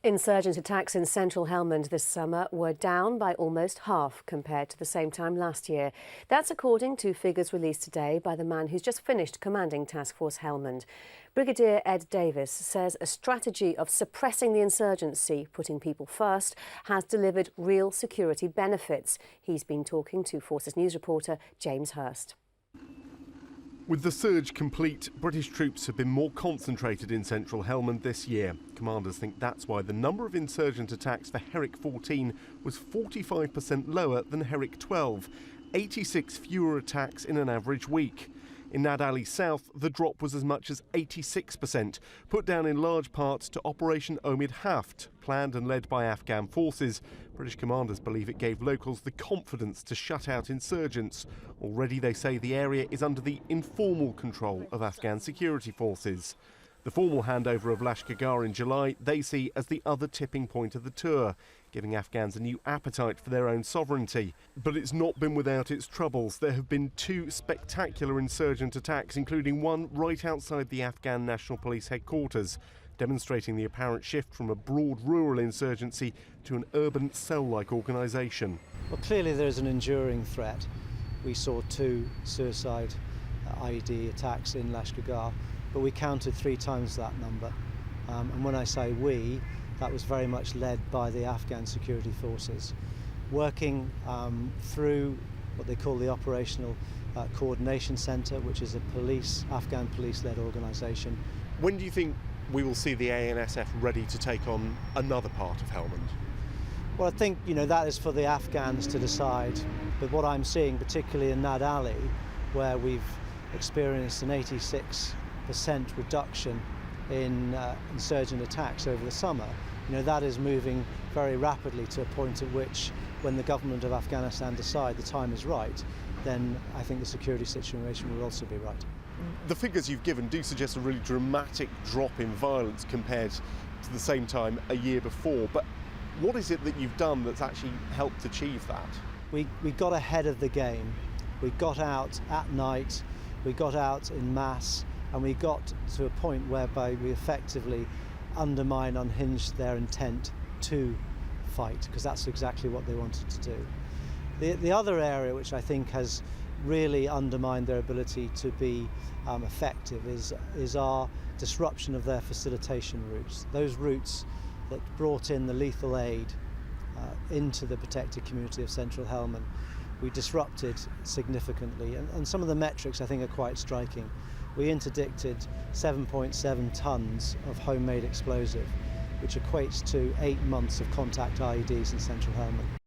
Insurgent attacks in central Helmand this summer were down by almost half compared to the same time last year. That's according to figures released today by the man who's just finished commanding Task Force Helmand. Brigadier Ed Davis says a strategy of suppressing the insurgency, putting people first, has delivered real security benefits. He's been talking to Forces News reporter James Hurst. With the surge complete, British troops have been more concentrated in central Helmand this year. Commanders think that's why the number of insurgent attacks for Herrick 14 was 45% lower than Herrick 12, 86 fewer attacks in an average week. In Nahr-e South, the drop was as much as 86%, put down in large part to Operation Omid Haft, planned and led by Afghan forces. British commanders believe it gave locals the confidence to shut out insurgents. Already they say the area is under the informal control of Afghan security forces. The formal handover of Lashkar in July they see as the other tipping point of the tour, giving Afghans a new appetite for their own sovereignty. But it's not been without its troubles. There have been two spectacular insurgent attacks, including one right outside the Afghan National Police headquarters, demonstrating the apparent shift from a broad rural insurgency to an urban cell-like organisation. Well, clearly there's an enduring threat. We saw two suicide IED attacks in Lashkar, but we counted 3 times that number. And when I say we, that was very much led by the Afghan security forces, working through what they call the Operational Coordination Centre, which is a Afghan police-led organisation. When do you think we will see the ANSF ready to take on another part of Helmand? Well, I think that is for the Afghans to decide. But what I'm seeing, particularly in Nad Ali, where we've experienced an 86% reduction in insurgent attacks over the summer, that is moving very rapidly to a point at which, when the government of Afghanistan decide the time is right, then I think the security situation will also be right. The figures you've given do suggest a really dramatic drop in violence compared to the same time a year before. But what is it that you've done that's actually helped achieve that? We got ahead of the game. We got out at night, we got out in mass, and we got to a point whereby we effectively unhinged their intent to fight, because that's exactly what they wanted to do. The other area which I think has really undermined their ability to be effective is our disruption of their facilitation routes. Those routes that brought in the lethal aid into the protected community of central Helmand, we disrupted significantly, and some of the metrics I think are quite striking. We interdicted 7.7 tons of homemade explosive, which equates to 8 months of contact IEDs in central Helmand.